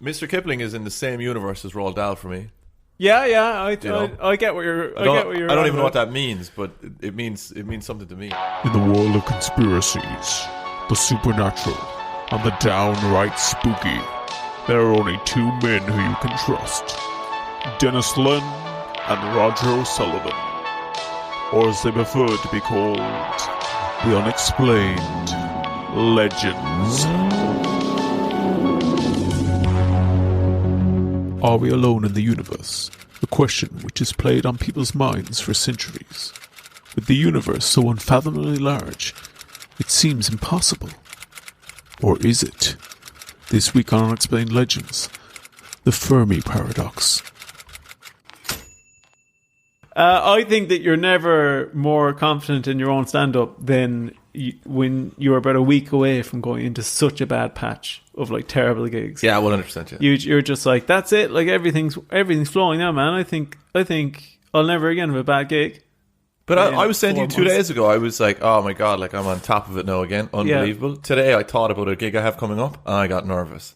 Mr. Kipling is in the same universe as Roald Dahl for me. Yeah. I get what you're. I don't even know what that means, but it means something to me. In the world of conspiracies, the supernatural, and the downright spooky, there are only two men who you can trust: Denis Len and Roger O'Sullivan, or as they prefer to be called, the Unexplained Legends. Are we alone in the universe? A question which has played on people's minds for centuries. With the universe so unfathomably large, it seems impossible. Or is it? This week on Unexplained Legends, the Fermi paradox. I think that you're never more confident in your own stand-up than when you're about a week away from going into such a bad patch of like terrible gigs. Yeah, 100%. Yeah. You're just like, that's it. Like everything's flowing now, man. I think I'll never again have a bad gig. But I was saying to you 2 days ago, I was like, oh my God, like I'm on top of it now again. Unbelievable. Yeah. Today I thought about a gig I have coming up and I got nervous.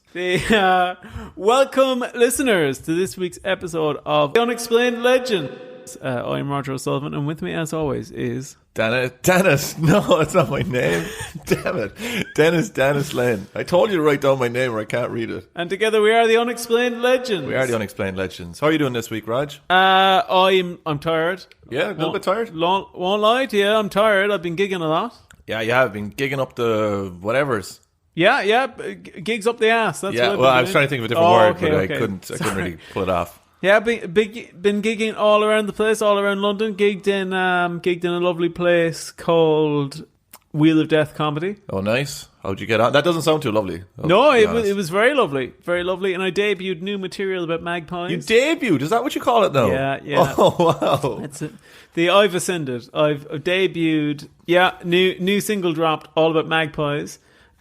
Welcome, listeners, to this week's episode of Unexplained Legends. I'm Roger O'Sullivan, and with me, as always, is... Denis. No, it's not my name. Damn it. Denis Len. I told you to write down my name or I can't read it. And together we are the Unexplained Legends. We are the Unexplained Legends. How are you doing this week, Raj? I'm tired. Yeah, a little bit tired? Won't lie to you, I'm tired. I've been gigging a lot. Yeah, you have been gigging up the whatevers. Yeah, gigs up the ass. That's yeah, what well, I was trying to think of a different word, but okay. I couldn't really pull it off. Yeah, been gigging all around the place, all around London. Gigged in a lovely place called Wheel of Death Comedy. Oh, nice. How'd you get on? That doesn't sound too lovely. No, it was very lovely, very lovely. And I debuted new material about magpies. You debuted? Is that what you call it now? Yeah. Oh, wow. That's it. I've ascended. I've debuted. Yeah, new single dropped all about magpies.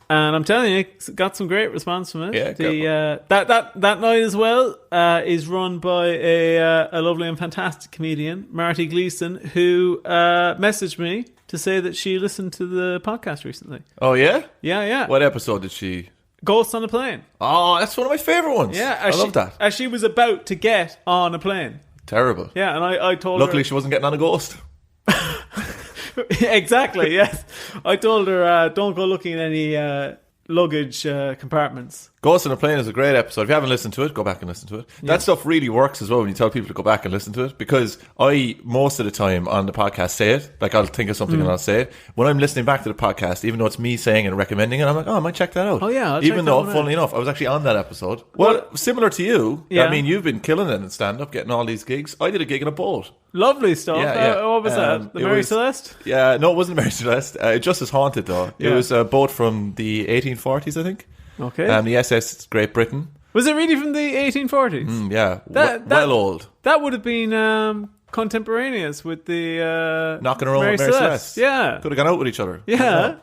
And I'm telling you, it's got some great response from it. Yeah, that night as well is run by a lovely and fantastic comedian, Marty Gleason, who messaged me to say that she listened to the podcast recently. Oh, yeah? Yeah. What episode did she... Ghosts on a Plane. Oh, that's one of my favourite ones. Yeah, I love that. As she was about to get on a plane. Terrible. Yeah, and I told her... Luckily she wasn't getting on a ghost. Exactly, yes. I told her, don't go looking at any luggage compartments. Ghost on a Plane is a great episode. If you haven't listened to it, go back and listen to it. Yeah. That stuff really works as well when you tell people to go back and listen to it, because I, most of the time on the podcast, say it. Like, I'll think of something and I'll say it. When I'm listening back to the podcast, even though it's me saying it and recommending it, I'm like, oh, I might check that out. Oh, yeah. Even though, funnily enough, I was actually on that episode. Well, similar to you. Yeah. I mean, you've been killing it in stand-up, getting all these gigs. I did a gig in a boat. Lovely stuff. Yeah. What was that? The Mary Celeste? Yeah, no, it wasn't Mary Celeste. Just as haunted, though. Yeah. It was a boat from the 1840s, I think. Okay. The SS Great Britain. Was it really from the 1840s? Yeah. Well old. That would have been contemporaneous with the knocking around Mary Celeste. Yeah. Could have gone out with each other. Yeah.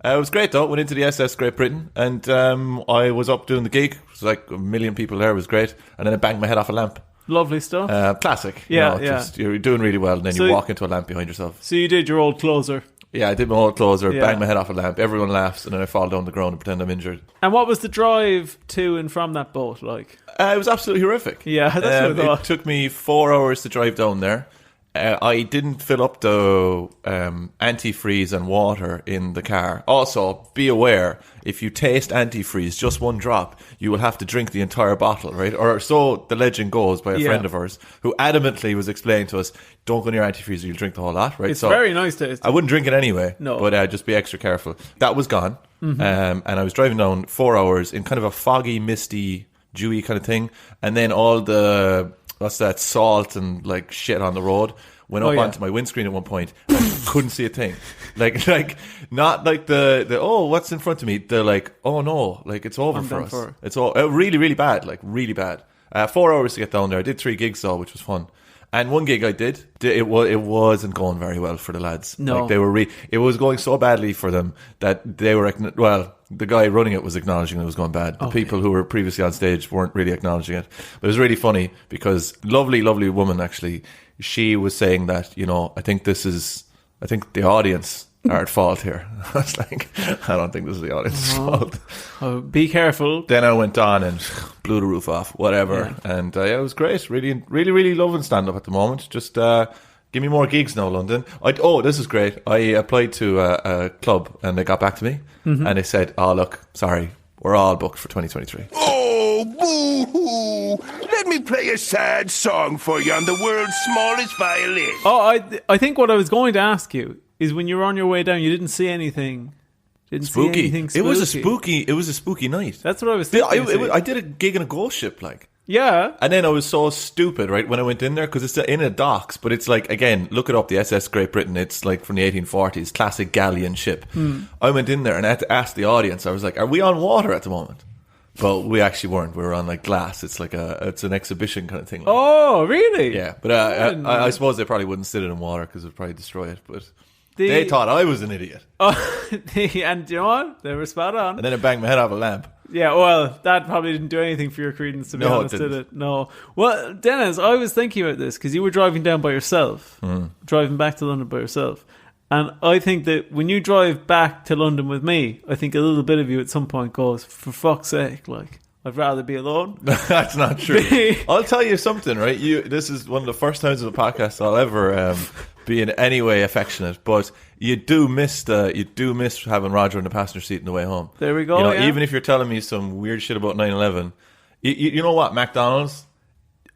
It was great, though. Went into the SS Great Britain, and I was up doing the gig. It was like a million people there. It was great. And then I banged my head off a lamp. Lovely stuff. Classic. Yeah, Just, you're doing really well, and then you walk into a lamp behind yourself. So you did your old closer. Yeah, I did my old closer, banged my head off a lamp. Everyone laughs, and then I fall down the ground and pretend I'm injured. And what was the drive to and from that boat like? It was absolutely horrific. Yeah, that's what I thought. It took me 4 hours to drive down there. I didn't fill up the antifreeze and water in the car. Also, be aware, if you taste antifreeze, just one drop, you will have to drink the entire bottle, right? Or so the legend goes by a friend of ours, who adamantly was explaining to us, don't go near antifreeze or you'll drink the whole lot, right? It's very nice taste. I wouldn't drink it anyway, no. But just be extra careful. That was gone. Mm-hmm. And I was driving down 4 hours in kind of a foggy, misty, dewy kind of thing. And then all the... What's that, salt and like shit on the road went up onto my windscreen at one point. I couldn't see a thing. Like not like the oh, what's in front of me? The like, oh no, like it's over for us. It's all really, really bad, like really bad. 4 hours to get down there. I did 3 gigs though, which was fun. And one gig I did, it wasn't going very well for the lads. No, like they were it was going so badly for them that they were the guy running it was acknowledging it was going bad. The people who were previously on stage weren't really acknowledging it. But it was really funny because lovely woman actually, she was saying that, I think the audience are at fault here. I was like, I don't think this is the audience's fault. Oh, be careful. Then I went on and blew the roof off, whatever. Yeah. And it was great. Really loving stand-up at the moment. Just give me more gigs now, London. This is great. I applied to a club and they got back to me. Mm-hmm. And they said, oh, look, sorry, we're all booked for 2023. Oh, boo-hoo. Let me play a sad song for you on the world's smallest violin. Oh, I think what I was going to ask you is when you were on your way down, you didn't see anything. Spooky. See anything spooky. It was a spooky night. That's what I was thinking. I did a gig in a ghost ship, like. Yeah. And then I was so stupid, right, when I went in there, because it's in a docks, but it's like, again, look it up, the SS Great Britain, it's like from the 1840s, classic galleon ship. I went in there and I had to ask the audience, I was like, are we on water at the moment? But we actually weren't. We were on like glass. It's like it's an exhibition kind of thing. Like. Oh, really? Yeah. But I suppose they probably wouldn't sit it in water because it would probably destroy it. But they thought I was an idiot. Oh, and you know what? They were spot on. And then it banged my head off a lamp. Yeah, well, that probably didn't do anything for your credence, to be honest, did it? No. Well, Dennis, I was thinking about this because you were driving down by yourself, driving back to London by yourself. And I think that when you drive back to London with me, I think a little bit of you at some point goes, for fuck's sake, like, I'd rather be alone. That's not true. I'll tell you something, right? This is one of the first times of the podcast I'll ever be in any way affectionate, but you do miss having Roger in the passenger seat on the way home. There we go. Even if you're telling me some weird shit about 9/11, you know what, McDonald's,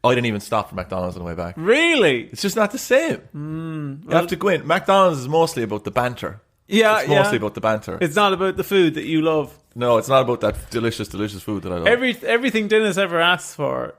I didn't even stop for McDonald's on the way back. Really? It's just not the same. You have to go in. McDonald's is mostly about the banter. Yeah, it's mostly about the banter. It's not about the food that you love. No, it's not about that delicious food that I love. Everything Dennis ever asks for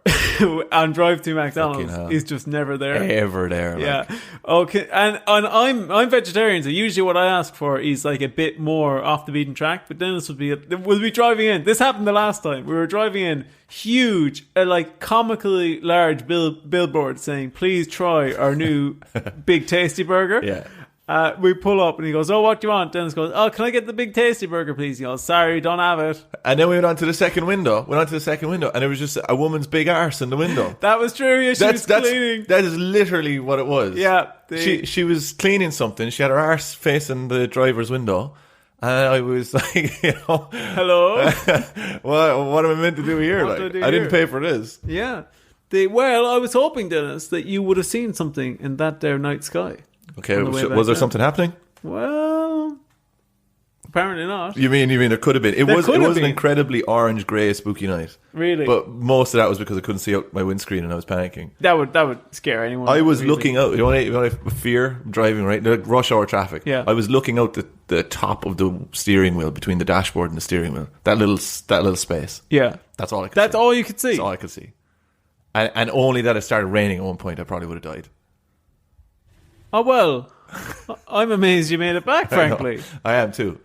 on drive to McDonald's is just never there. Ever there. Like. Yeah. Okay. And I'm vegetarian, so usually what I ask for is like a bit more off the beaten track. But Dennis will be driving in. This happened the last time. We were driving in, huge, like comically large billboard saying, "Please try our new Big Tasty Burger." Yeah. We pull up and he goes, "Oh, what do you want?" Dennis goes, "Oh, can I get the Big Tasty Burger, please?" He goes, "Sorry, don't have it." And then we went on to the second window. And it was just a woman's big arse in the window. That was true. Yeah, she was cleaning. That is literally what it was. Yeah. She was cleaning something. She had her arse facing the driver's window. And I was like, hello? what am I meant to do here? I didn't pay for this. Yeah. Well, I was hoping, Dennis, that you would have seen something in that there night sky. Okay, was there something happening? Well, apparently not. You mean there could have been? It was an incredibly orange grey spooky night. Really? But most of that was because I couldn't see out my windscreen and I was panicking. That would scare anyone. I was looking out. You know fear driving, right? Like rush hour traffic. Yeah. I was looking out the top of the steering wheel between the dashboard and the steering wheel. That little space. Yeah. That's all I could see. That's all you could see. That's all I could see. And only that it started raining at one point, I probably would have died. Oh, well, I'm amazed you made it back, frankly. I am too.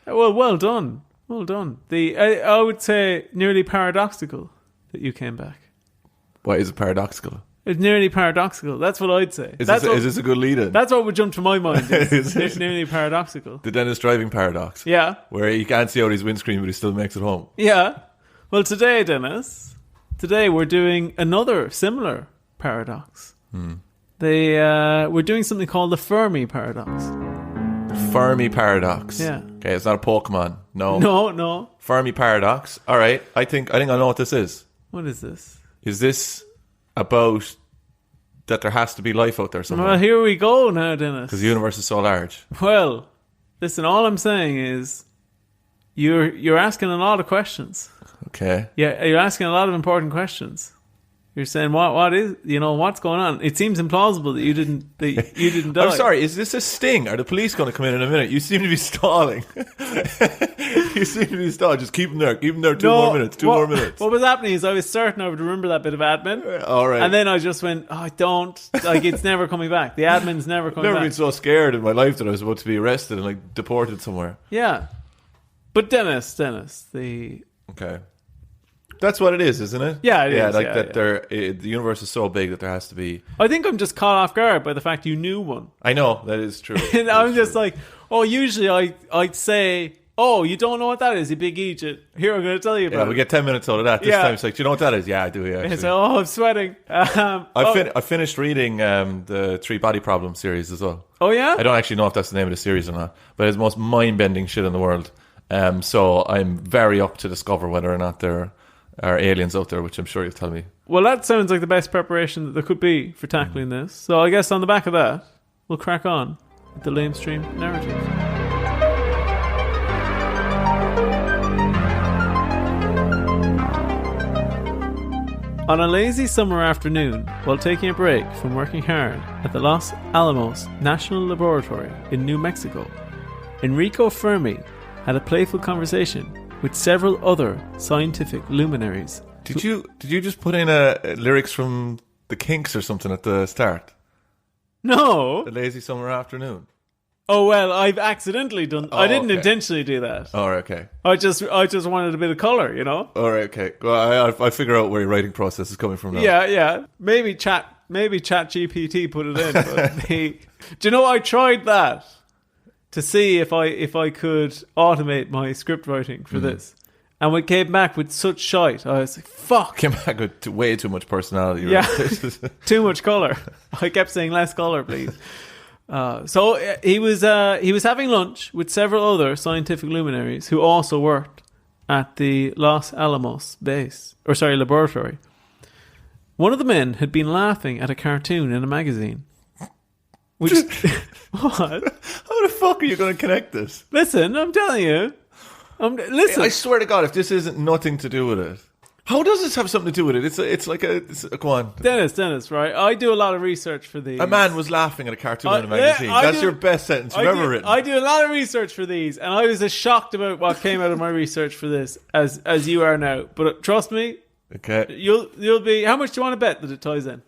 Well done. Well done. I would say nearly paradoxical that you came back. Why is it paradoxical? It's nearly paradoxical. That's what I'd say. Is this a good lead-in? That's what would jump to my mind. It's nearly paradoxical. The Dennis driving paradox. Yeah. Where he can't see out his windscreen, but he still makes it home. Yeah. Well, today, Dennis, we're doing another similar paradox. We're doing something called the Fermi paradox. Fermi paradox. Yeah. Okay, it's not a Pokemon. No. No. Fermi paradox. All right. I think I know what this is. What is this? Is this about that there has to be life out there somewhere? Well, here we go now, Dennis. Because the universe is so large. Well, listen, all I'm saying is you're asking a lot of questions. Okay. Yeah, you're asking a lot of important questions. You're saying what is what's going on? It seems implausible that you didn't die. I'm sorry, is this a sting? Are the police going to come in a minute? You seem to be stalling. Just keep them there. Keep them there. Two more minutes. What was happening is I was certain I would remember that bit of admin. All right. And then I just went, I don't. Like, it's never coming back. The admin's never coming back. I've never been so scared in my life that I was about to be arrested and like deported somewhere. Yeah. But Dennis, Okay. That's what it is, isn't it? Yeah, it is. Like that. The universe is so big that there has to be. I think I'm just caught off guard by the fact you knew one. I know that is true. And I'm just like, usually I'd say Oh, you don't know what that is, you big idiot. Here, I'm going to tell you about Yeah, it. we get 10 minutes out of that. This time it's like, do you know what that is? Yeah, I do, yeah. It's like, oh, I'm sweating. I finished reading the Three Body Problem series as well. Oh, yeah? I don't actually know if that's the name of the series or not, but it's the most mind-bending shit in the world. So I'm very up to discover whether or not there are aliens out there, which I'm sure you'll tell me. Well, that sounds like the best preparation that there could be for tackling this. So I guess on the back of that, we'll crack on with the lamestream narrative. On a lazy summer afternoon, while taking a break from working hard at the Los Alamos National Laboratory in New Mexico, Enrico Fermi had a playful conversation with several other scientific luminaries. Did you just put in lyrics from the Kinks or something at the start? No. The lazy summer afternoon. Oh, well, I've accidentally done... I didn't okay. intentionally do that. Oh, okay. I just wanted a bit of colour, you know? All right, okay. Well, I figure out where your writing process is coming from now. Yeah. Maybe Chat GPT put it in. But do you know, I tried that to see if I could automate my script writing for this. And we came back with such shite. I was like, fuck. Came back with way too much personality. Yeah. Right? Too much colour. I kept saying less colour, please. So he was having lunch with several other scientific luminaries who also worked at the Los Alamos laboratory. One of the men had been laughing at a cartoon in a magazine. Which what? How the fuck are you going to connect this? Listen, I'm telling you. Listen. I swear to God, if this isn't nothing to do with it. How does this have something to do with it? It's like a go on. Dennis, right? I do a lot of research for these. A man was laughing at a cartoon in a magazine. That's your best sentence you've ever written. I do a lot of research for these, and I was as shocked about what came out of my research for this as you are now. But trust me, okay, you'll be. How much do you want to bet that it ties in?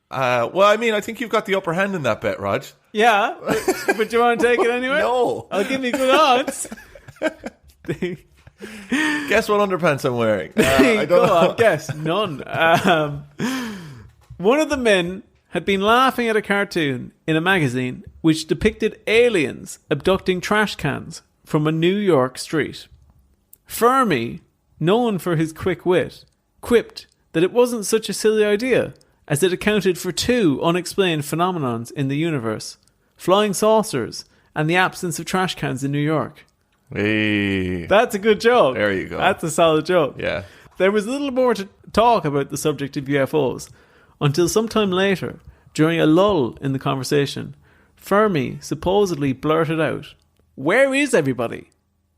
Well, I mean, I think you've got the upper hand in that bet, Raj. Yeah, but do you want to take it anyway? No, I'll give you good odds. Guess what underpants I'm wearing? I don't know. On, guess none. One of the men had been laughing at a cartoon in a magazine which depicted aliens abducting trash cans from a New York street. Fermi, known for his quick wit, quipped that it wasn't such a silly idea, as it accounted for two unexplained phenomenons in the universe: flying saucers and the absence of trash cans in New York. Hey. That's a good joke. There you go. That's a solid joke. Yeah. There was little more to talk about the subject of UFOs until sometime later, during a lull in the conversation, Fermi supposedly blurted out, "Where is everybody?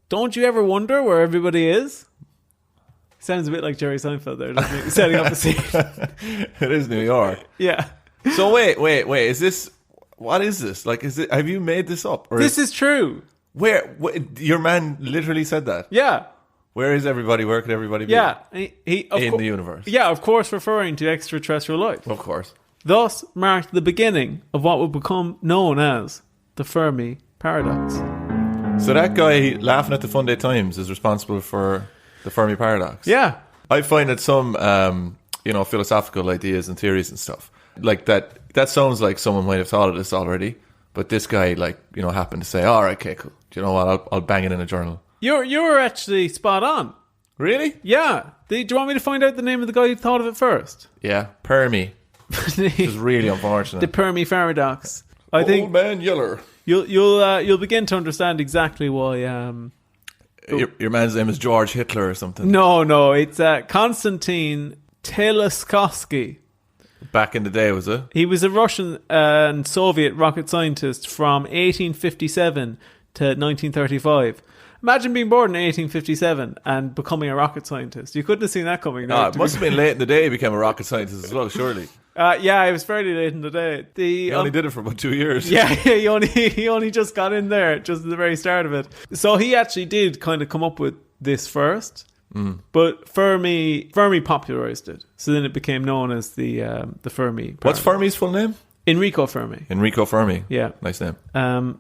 Don't you ever wonder where everybody is?" Sounds a bit like Jerry Seinfeld there, doesn't it? Setting up a scene. It is New York. Yeah. So wait. Is this... What is this? Like, have you made this up? Or This is true. Where? Your man literally said that? Yeah. Where is everybody? Where could everybody be? Yeah. In the universe. Yeah, of course, referring to extraterrestrial life. Of course. Thus marked the beginning of what would become known as the Fermi paradox. So that guy laughing at the Fun Day Times is responsible for the Fermi paradox. Yeah. I find that some, philosophical ideas and theories and stuff like that sounds like someone might have thought of this already, but this guy, happened to say, "All right, okay, cool. Do you know what? I'll bang it in a journal." You're actually spot on. Really? Yeah. Do you want me to find out the name of the guy who thought of it first? Yeah, Fermi. Which is really unfortunate. The Fermi paradox. I think Old Man Yeller. You'll begin to understand exactly why. Your man's name is George Hitler or something. No, it's Konstantin Teleskowsky. Back in the day, was it? He was a Russian and Soviet rocket scientist from 1857 to 1935. Imagine being born in 1857 and becoming a rocket scientist. You couldn't have seen that coming. It must have been late in the day he became a rocket scientist as well, surely. Yeah, it was fairly late in the day. He only did it for about 2 years. Yeah, he only just got in there, just at the very start of it. So he actually did kind of come up with this first. But Fermi popularized it, so then it became known as the Fermi paradox. What's Fermi's full name? Enrico Fermi. Enrico Fermi. Yeah, nice name.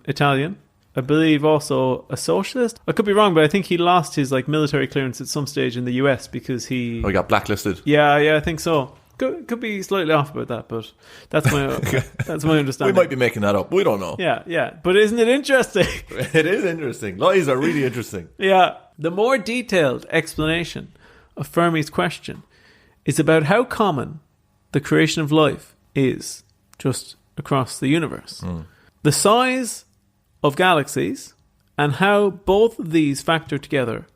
Italian, I believe, also a socialist. I could be wrong, but I think he lost his military clearance at some stage in the US because he got blacklisted. Yeah, I think so. Could be slightly off about that, but that's my understanding. We might be making that up. We don't know. Yeah. But isn't it interesting? It is interesting. Lies are really interesting. Yeah. The more detailed explanation of Fermi's question is about how common the creation of life is just across the universe. The size of galaxies and how both of these factor together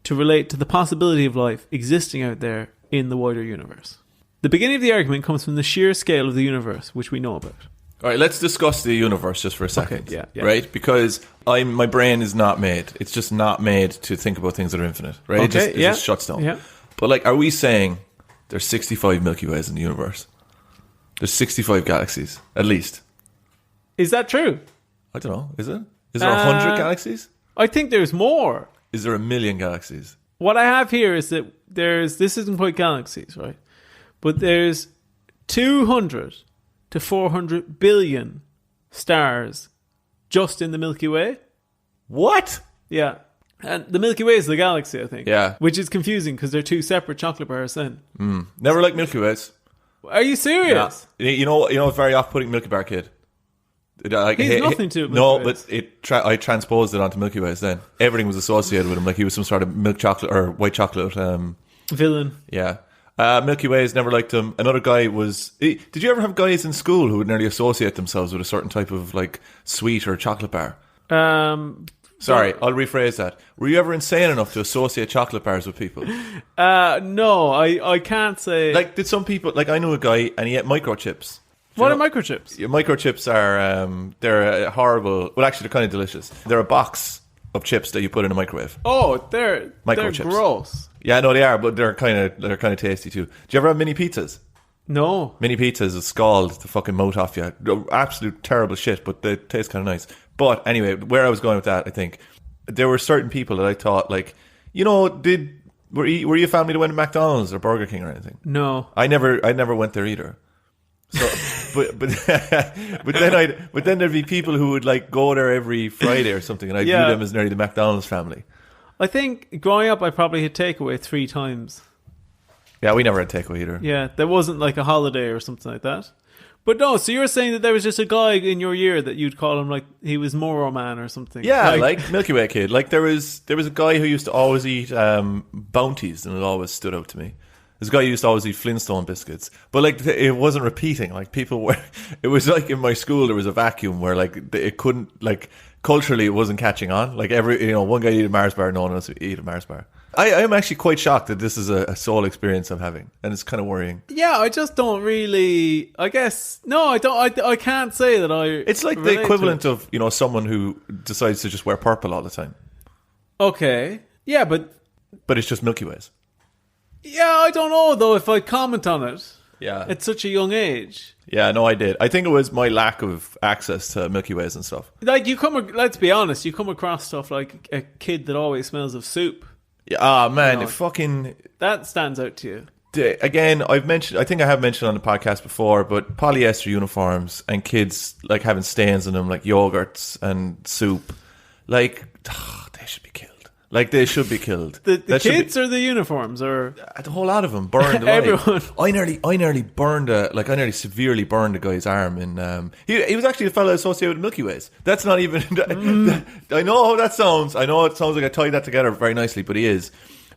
to relate to the possibility of life existing out there in the wider universe. The beginning of the argument comes from the sheer scale of the universe, which we know about. All right, let's discuss the universe just for a second. Okay, yeah. Right? Because my brain is not made. It's just not made to think about things that are infinite. Right? Okay, it just shuts down. Yeah. But like, are we saying there's 65 Milky Ways in the universe? There's 65 galaxies, at least. Is that true? I don't know. Is it? Is there 100 galaxies? I think there's more. Is there 1,000,000 galaxies? What I have here is that this isn't quite galaxies, right? But there's 200 to 400 billion stars just in the Milky Way. What? Yeah. And the Milky Way is the galaxy, I think. Yeah. Which is confusing because they're two separate chocolate bars then. Never liked Milky Ways. Are you serious? Yeah. You know, a very off-putting Milky Bar kid. He's nothing to it. No, but I transposed it onto Milky Ways then. Everything was associated with him, like he was some sort of milk chocolate or white chocolate villain. Yeah. Milky Ways, never liked them. Another guy was... Did you ever have guys in school who would nearly associate themselves with a certain type of like sweet or chocolate bar? Sorry, I'll rephrase that. Were you ever insane enough to associate chocolate bars with people? No, I can't say. Like, did some people... Like, I knew a guy and he ate microchips. What are microchips? Yeah, microchips are... they're horrible... Well, actually, they're kind of delicious. They're a box of chips that you put in a microwave. Oh, they're gross. Yeah, no, they are, but they're kind of tasty too. Do you ever have mini pizzas? No. Mini pizzas is scald the fucking moat off you. Absolute terrible shit, but they taste kind of nice. But anyway, where I was going with that, I think there were certain people that I thought, like, you know, were you a family that went to McDonald's or Burger King or anything? No, I never went there either. So, but then there'd be people who would like go there every Friday or something, and I'd view them as nearly the McDonald's family. I think growing up, I probably had takeaway 3 times. Yeah, we never had takeaway either. Yeah, there wasn't like a holiday or something like that. But no, so you're saying that there was just a guy in your year that you'd call him like he was Moro Man or something? Yeah, like Milky Way kid. Like there was a guy who used to always eat Bounties, and it always stood out to me. This guy used to always eat Flintstone biscuits, but like it wasn't repeating. Like people were, it was like in my school there was a vacuum where like it couldn't, like culturally it wasn't catching on. Like one guy eat a Mars bar, no one else eat a Mars bar. I am actually quite shocked that this is a sole experience I'm having, and it's kind of worrying. Yeah, I just don't really. I guess no, I don't. I can't say that I. It's like the equivalent of someone who decides to just wear purple all the time. Okay, yeah, but it's just Milky Ways. Yeah, I don't know though if I comment on it. Yeah, at such a young age. Yeah, no, I did. I think it was my lack of access to Milky Ways and stuff. Like let's be honest, you come across stuff like a kid that always smells of soup. Yeah, man, that stands out to you. Again, I think I have mentioned on the podcast before, but polyester uniforms and kids like having stains on them, like yogurts and soup, like they should be killed. Like they should be killed. The kids or the uniforms or a whole lot of them burned. Everyone. I nearly severely burned a guy's arm in. He was actually the fellow associated with Milky Ways. That's not even. I know how that sounds. I know it sounds like I tied that together very nicely, but he is.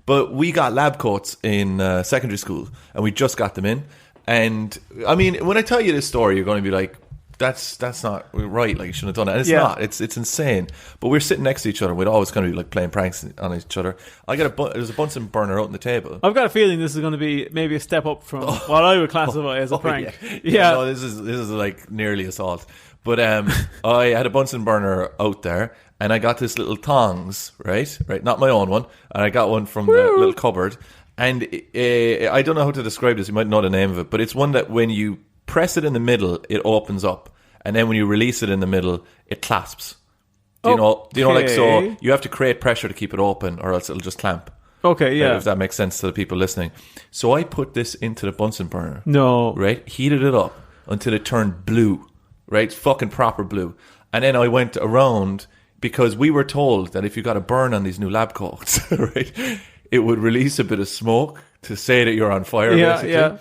But we got lab coats in secondary school, and we just got them in. And I mean, when I tell you this story, you're going to be like, That's not right. Like you shouldn't have done it. And it's not. It's insane. But we're sitting next to each other. We'd always kind of be like playing pranks on each other. There's a Bunsen burner out on the table. I've got a feeling this is going to be maybe a step up from what I would classify as a prank. Yeah. No, this is like nearly assault. But I had a Bunsen burner out there, and I got this little tongs, right, not my own one, and I got one from the little cupboard. And I don't know how to describe this. You might know the name of it, but it's one that when you press it in the middle, it opens up, and then when you release it in the middle, it clasps. Do you know? Like, so you have to create pressure to keep it open, or else it'll just clamp. Okay, yeah. If that makes sense to the people listening. So I put this into the Bunsen burner. No, right? Heated it up until it turned blue, right? Fucking proper blue. And then I went around because we were told that if you got a burn on these new lab coats, right, it would release a bit of smoke to say that you're on fire. Yeah, basically. yeah.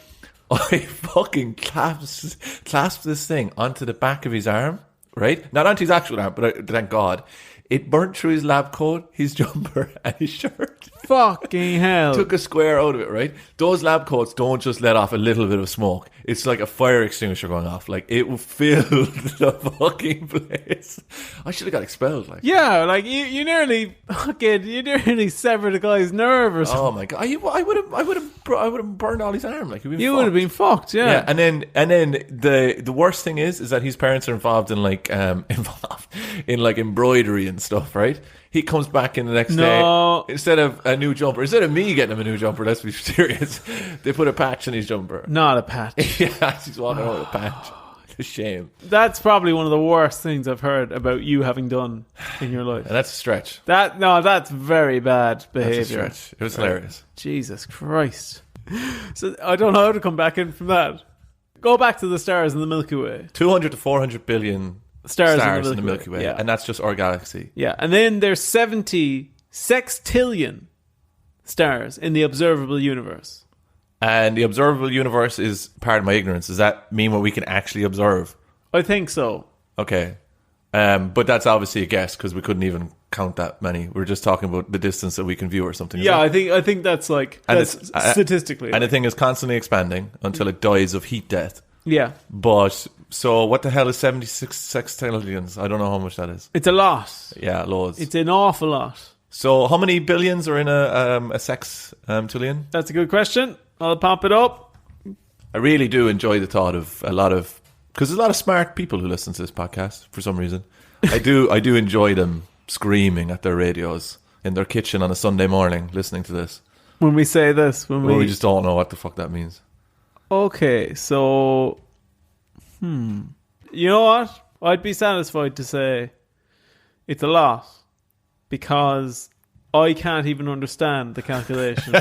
I fucking clasped this thing onto the back of his arm, right? Not onto his actual arm, but thank God. It burnt through his lab coat, his jumper, and his shirt. Fucking hell. Took a square out of it, right? Those lab coats don't just let off a little bit of smoke. It's like a fire extinguisher going off. Like, it filled the fucking place. I should have got expelled. Like, yeah, like you nearly severed a guy's nerve or something. oh my God, I would have burned all his arm. Like, you would have been fucked. Yeah. And then the worst thing is that his parents are involved in like embroidery and stuff, right? He comes back in the next day instead of a new jumper. Instead of me getting him a new jumper, let's be serious, they put a patch in his jumper. Not a patch. Yeah, he's walking around with a patch. It's a shame. That's probably one of the worst things I've heard about you having done in your life. And that's a stretch. That's very bad behavior. That's a stretch. It was hilarious. Jesus Christ. So I don't know how to come back in from that. Go back to the stars in the Milky Way. 200 to 400 billion stars in the Milky Way. Yeah. And that's just our galaxy. Yeah, and then there's 70 sextillion stars in the observable universe. And the observable universe is, pardon my ignorance, does that mean what we can actually observe? I think so. Okay. But that's obviously a guess because we couldn't even count that many. We're just talking about the distance that we can view or something. Yeah, I think that's like, that's statistically. And the thing is constantly expanding until it dies of heat death. Yeah. But, so what the hell is 76 sextillions? I don't know how much that is. It's a lot. Yeah, loads. It's an awful lot. So how many billions are in a sextillion? That's a good question. I'll pop it up. I really do enjoy the thought of because there's a lot of smart people who listen to this podcast for some reason. I do enjoy them screaming at their radios in their kitchen on a Sunday morning listening to this. When we say this, we just don't know what the fuck that means. Okay, so you know what? I'd be satisfied to say it's a lot because I can't even understand the calculations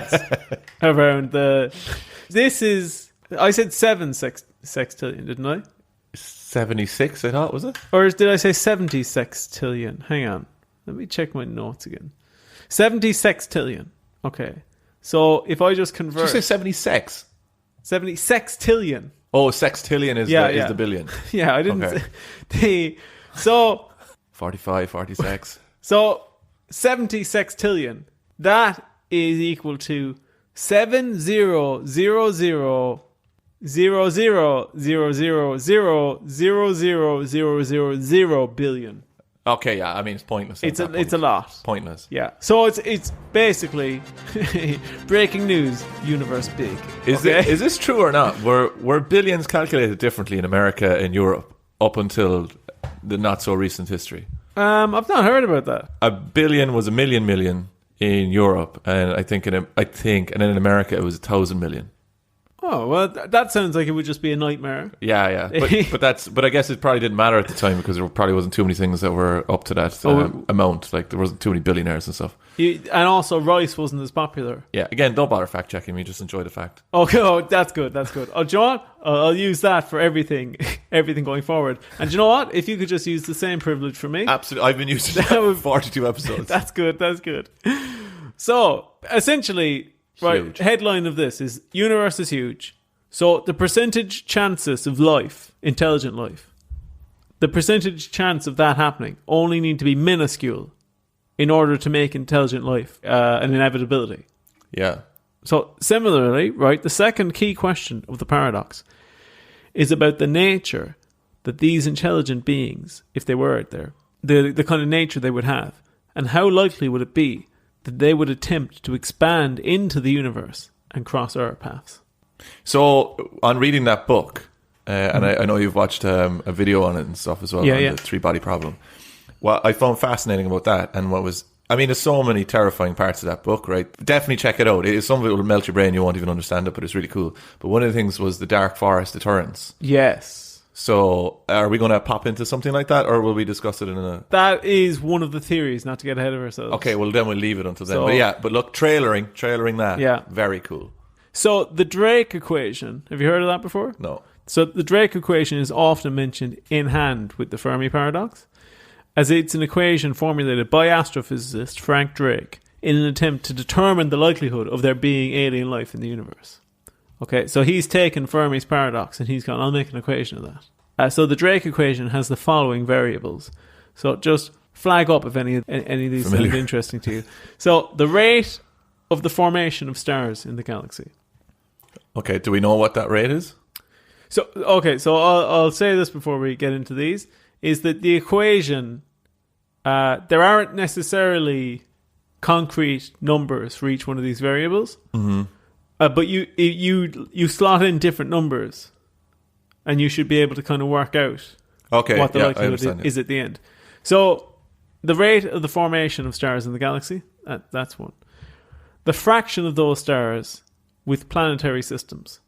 around I said 7 sextillion, didn't I? 76, I thought, was it? Or did I say 70 sextillion? Hang on. Let me check my notes again. 70 sextillion. Okay. So if I just convert... Did you say 76? 70 sextillion. Oh, sextillion is the billion. Yeah, I didn't say... So... 45, 46. So 70 sextillion. That is equal to 7,000,000,000,000 billion. Okay, yeah, I mean it's pointless. It's a lot. Pointless. Yeah. So it's basically breaking news. Universe big. Is this true or not? Were billions calculated differently in America and Europe up until the not so recent history? I've not heard about that. A billion was a million in Europe, and I think, and then in America it was 1,000 million. Oh well, that sounds like it would just be a nightmare. Yeah. But I guess it probably didn't matter at the time because there probably wasn't too many things that were up to that amount. Like there wasn't too many billionaires and stuff. And also, rice wasn't as popular. Yeah. Again, don't bother fact checking me. Just enjoy the fact. Okay. Oh, that's good. Oh, John, I'll use that for everything going forward. And do you know what? If you could just use the same privilege for me, absolutely. I've been using that for 42 episodes. That's good. So essentially. Right, huge. Headline of this is universe is huge. So the percentage chances of life, intelligent life, the percentage chance of that happening only need to be minuscule in order to make intelligent life an inevitability. Yeah. So similarly, right, the second key question of the paradox is about the nature that these intelligent beings, if they were out there, the kind of nature they would have, and how likely would it be that they would attempt to expand into the universe and cross our paths. So, on reading that book, and I know you've watched a video on it and stuff as well, on the three-body problem. What I found fascinating about that, and there's so many terrifying parts of that book, right? Definitely check it out. Some of it will melt your brain, you won't even understand it, but it's really cool. But one of the things was the dark forest deterrence. Yes. So, are we going to pop into something like that, or will we discuss it in a... That is one of the theories, not to get ahead of ourselves. Okay, well then we'll leave it until then. But look, trailering that. Yeah. Very cool. So, the Drake equation, have you heard of that before? No. So, the Drake equation is often mentioned in hand with the Fermi paradox, as it's an equation formulated by astrophysicist Frank Drake in an attempt to determine the likelihood of there being alien life in the universe. Okay, so he's taken Fermi's paradox and he's gone, I'll make an equation of that. So the Drake equation has the following variables. So just flag up if any of these sound interesting to you. So the rate of the formation of stars in the galaxy. Okay, do we know what that rate is? So I'll say this before we get into these, is that the equation, there aren't necessarily concrete numbers for each one of these variables, but you slot in different numbers, and you should be able to kind of work out what the likelihood is at the end. So the rate of the formation of stars in the galaxy, that's one. The fraction of those stars with planetary systems.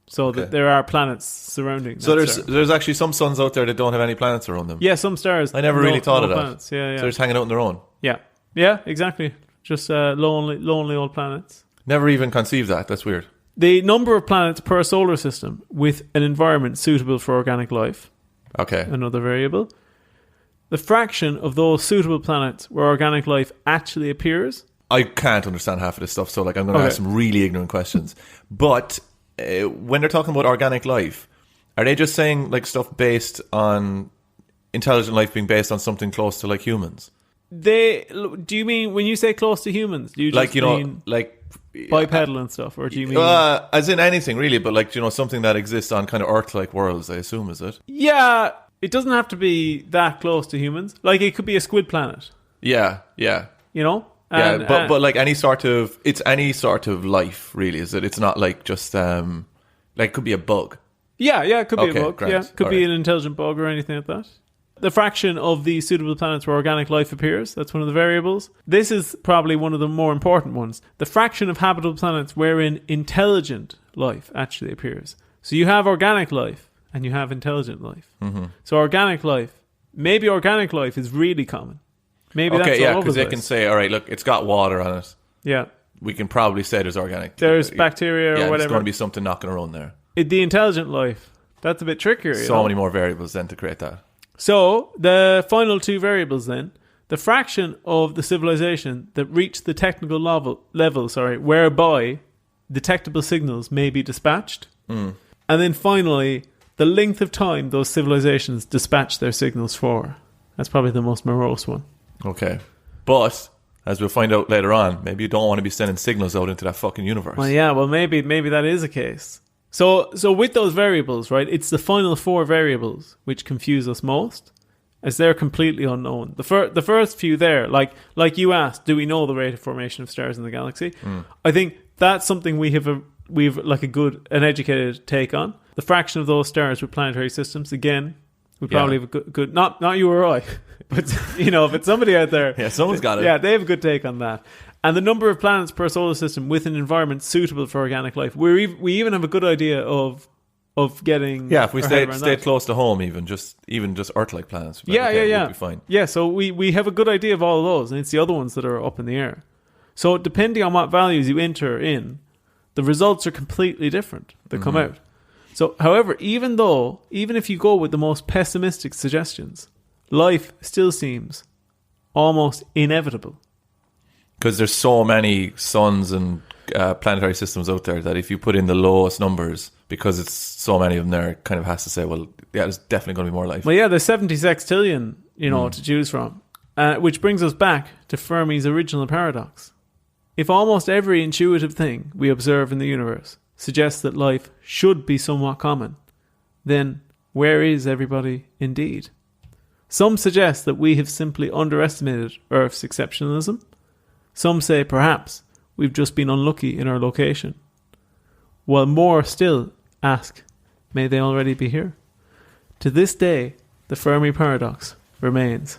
So that there are planets surrounding. So there's actually some suns out there that don't have any planets around them. Yeah, some stars. I never really thought of that. Planets. Yeah. So they're just hanging out on their own. Yeah, exactly. Just lonely old planets. Never even conceived that. That's weird. The number of planets per solar system with an environment suitable for organic life. Okay. Another variable. The fraction of those suitable planets where organic life actually appears. I can't understand half of this stuff, so I'm going to ask some really ignorant questions. But when they're talking about organic life, are they just saying stuff based on intelligent life being based on something close to humans? Do you mean when you say close to humans? Do you just mean bipedal and stuff, or do you mean as in anything really? But something that exists on kind of Earth-like worlds, I assume, is it? Yeah, it doesn't have to be that close to humans. It could be a squid planet. Yeah. You know. But any sort of life, really, is it? It's not just it could be a bug. Yeah, it could be a bug. Grand. Yeah, could be an intelligent bug or anything like that. The fraction of the suitable planets where organic life appears, that's one of the variables. This is probably one of the more important ones. The fraction of habitable planets wherein intelligent life actually appears. So you have organic life and you have intelligent life. Mm-hmm. So maybe organic life is really common. Maybe that's all over because they can say, all right, look, it's got water on it. Yeah. We can probably say there's organic. There's bacteria or whatever. There's going to be something knocking around there. The intelligent life, that's a bit trickier. So many more variables then to create that. So the final two variables then, the fraction of the civilization that reach the technical level, whereby detectable signals may be dispatched. And then finally, the length of time those civilizations dispatch their signals for. That's probably the most morose one. Okay. But, as we'll find out later on, maybe you don't want to be sending signals out into that fucking universe. Well, maybe that is a case. So with those variables, right, it's the final four variables which confuse us most, as they're completely unknown. The first few there, like you asked, do we know the rate of formation of stars in the galaxy? I think that's something we've an educated take on. The fraction of those stars with planetary systems, again, we probably have a good not you or I, but if it's somebody out there, yeah, someone's got it. Yeah, they have a good take on that. And the number of planets per solar system with an environment suitable for organic life. We even have a good idea of getting. Yeah, if we stay close to home, even just Earth-like planets. We'll be fine. Yeah, so we have a good idea of all of those, and it's the other ones that are up in the air. So depending on what values you enter in, the results are completely different that come out. So, however, even if you go with the most pessimistic suggestions, life still seems almost inevitable. Because there's so many suns and planetary systems out there that if you put in the lowest numbers, because it's so many of them there, it kind of has to say, well, yeah, there's definitely going to be more life. Well, yeah, there's 70 sextillion, to choose from. Which brings us back to Fermi's original paradox. If almost every intuitive thing we observe in the universe suggests that life should be somewhat common, then where is everybody indeed? Some suggest that we have simply underestimated Earth's exceptionalism. Some say perhaps we've just been unlucky in our location. While more still ask, may they already be here? To this day, the Fermi paradox remains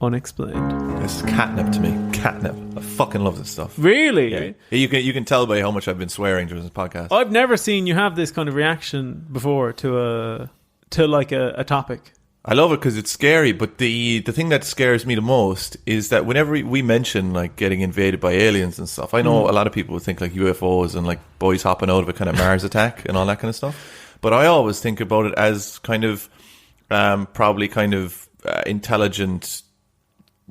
unexplained. This is catnip to me. Catnip. I fucking love this stuff. Really? Yeah. You can tell by how much I've been swearing during this podcast. I've never seen you have this kind of reaction before to a topic. I love it because it's scary, but the thing that scares me the most is that whenever we mention getting invaded by aliens and stuff, I know a lot of people would think UFOs and boys hopping out of a kind of Mars attack and all that kind of stuff. But I always think about it as kind of probably kind of intelligent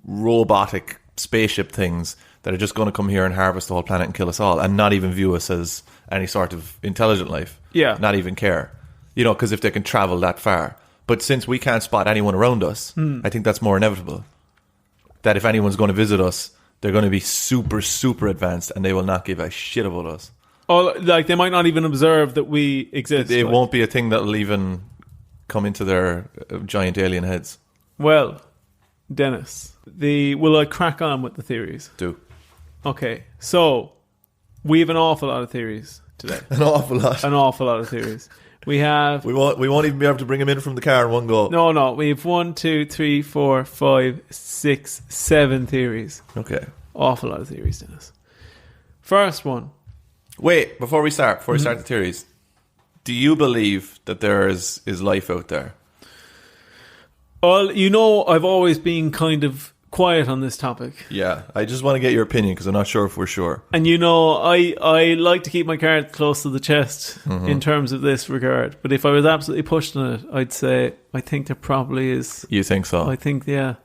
robotic spaceship things that are just going to come here and harvest the whole planet and kill us all and not even view us as any sort of intelligent life. Yeah. Not even care. You know, because if they can travel that far. But since we can't spot anyone around us, I think that's more inevitable. That if anyone's going to visit us, they're going to be super, super advanced and they will not give a shit about us. Oh, like they might not even observe that we exist. It won't be a thing that'll even come into their giant alien heads. Well, Dennis, will I crack on with the theories? Do. Okay, so we have an awful lot of theories today. An awful lot. An awful lot of theories. We have... We won't even be able to bring him in from the car in one go. No. We have 1, 2, 3, 4, 5, 6, 7 theories. Okay. Awful lot of theories, Dennis. First one. Wait, before we start the theories, do you believe that there is life out there? Well, you know, I've always been kind of quiet on this topic. Yeah, I just want to get your opinion because I'm not sure if we're sure. And you know, I like to keep my cards close to the chest in terms of this regard. But if I was absolutely pushed on it, I'd say I think there probably is. You think so? I think, yeah.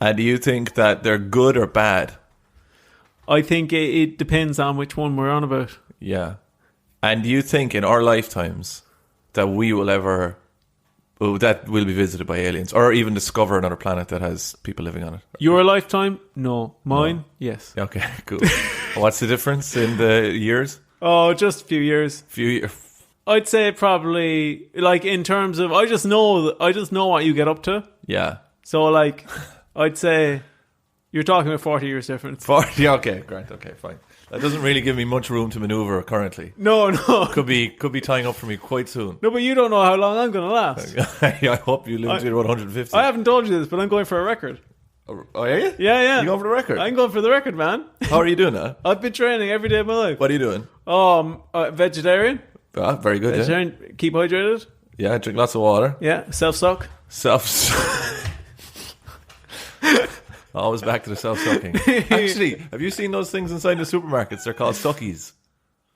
And do you think that they're good or bad? I think it depends on which one we're on about. Yeah. And do you think in our lifetimes that we'll be visited by aliens or even discover another planet that has people living on it? Your lifetime? No. Mine? No. Yes. Okay, cool. What's the difference in the years? Oh, just a few years. I'd say probably, like, in terms of, I just know what you get up to. Yeah. So, like, I'd say you're talking about 40 years difference. 40, okay, great, okay, fine. That doesn't really give me much room to maneuver currently. No. Could be tying up for me quite soon. No, but you don't know how long I'm going to last. I hope you live to about 150. I haven't told you this, but I'm going for a record. Oh, are you? Yeah. You going for the record? I'm going for the record, man. How are you doing that? I've been training every day of my life. What are you doing? Vegetarian. Ah, very good. Vegetarian. Yeah. Keep hydrated. Yeah, drink lots of water. Yeah, self-suck. Always back to the self-sucking. Actually, have you seen those things inside the supermarkets? They're called suckies.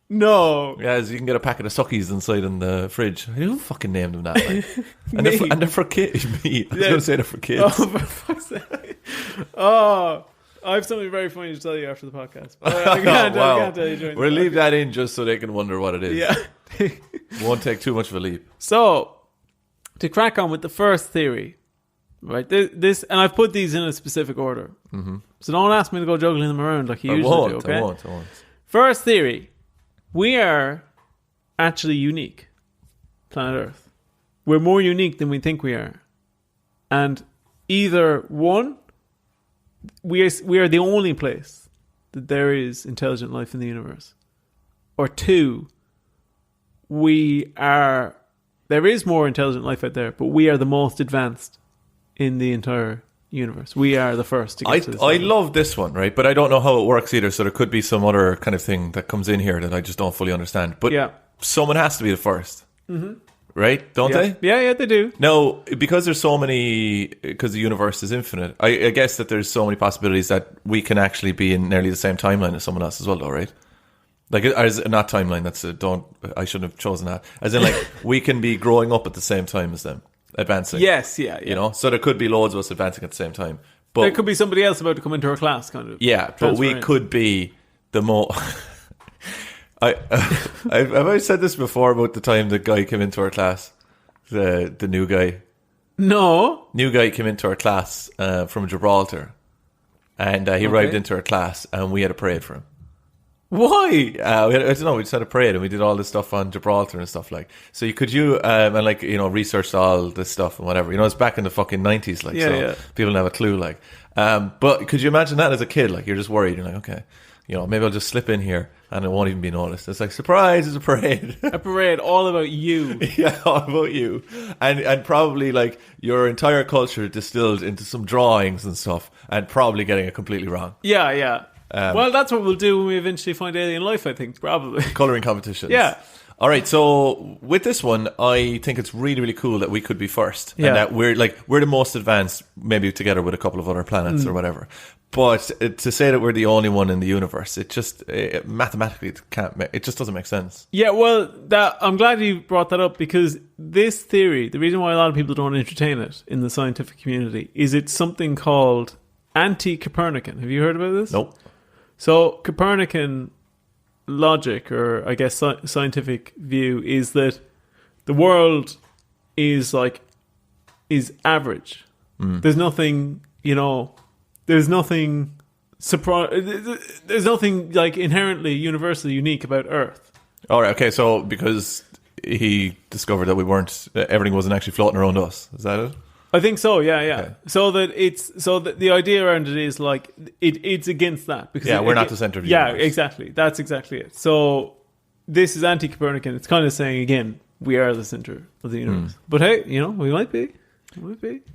No. Yeah, you can get a packet of suckies inside in the fridge. Who fucking named them that? Like? and they're for kids. Me. I was going to say they're for kids. Oh, for fuck's sake. Oh, I have something very funny to tell you after the podcast. I can't tell you during We'll leave that in just so they can wonder what it is. Yeah. Won't take too much of a leap. So, to crack on with the first theory, right? This, and I've put these in a specific order. Mm-hmm. So don't ask me to go juggling them around like you usually do, okay? I won't. First theory, we are actually unique, planet Earth. We're more unique than we think we are. And either one, we are the only place that there is intelligent life in the universe. Or two, there is more intelligent life out there, but we are the most advanced in the entire universe. We are the first to get to this. I love this one, right? But I don't know how it works either, so there could be some other kind of thing that comes in here that I just don't fully understand. But someone has to be the first. Mm-hmm. Right? Don't they? Yeah, they do. No, because there's so many, because the universe is infinite, I guess that there's so many possibilities that we can actually be in nearly the same timeline as someone else as well, though, right? Like, not timeline, I shouldn't have chosen that. As in, like, we can be growing up at the same time as them, advancing. Yes, yeah. You know? So there could be loads of us advancing at the same time. But there could be somebody else about to come into our class, kind of. Yeah, but we could be the more... Have I said this before about the time the guy came into our class? The new guy. No. New guy came into our class from Gibraltar. And he arrived into our class and we had a parade for him. Why? I don't know, we just had a parade and we did all this stuff on Gibraltar and stuff like. So researched all this stuff and whatever. You know, it's back in the fucking 90s, like, people don't have a clue, like. But could you imagine that as a kid? Like, you're just worried. You're like, okay, you know, maybe I'll just slip in here and it won't even be noticed. It's like, surprise, it's a parade. A parade all about you. Yeah, all about you. And probably, like, your entire culture distilled into some drawings and stuff and probably getting it completely wrong. Yeah. Well, that's what we'll do when we eventually find alien life, I think, probably. Colouring competitions. Yeah. All right, so with this one, I think it's really, really cool that we could be first. Yeah. And that we're the most advanced, maybe together with a couple of other planets or whatever. But to say that we're the only one in the universe, it just mathematically it just doesn't make sense. Yeah, well, I'm glad you brought that up because this theory, the reason why a lot of people don't entertain it in the scientific community is it's something called anti-Copernican. Have you heard about this? Nope. So Copernican logic, or I guess scientific view, is that the world is average. There's nothing, there's nothing there's nothing like inherently universally unique about Earth. All right. Okay. So because he discovered that everything wasn't actually floating around us. Is that it? I think so. Yeah. Okay. So that the idea around it is like it's against that, because we're not the center of the universe. universe. Exactly. That's exactly it. So this is anti-Copernican. It's kind of saying again, we are the center of the universe. But hey, we might be.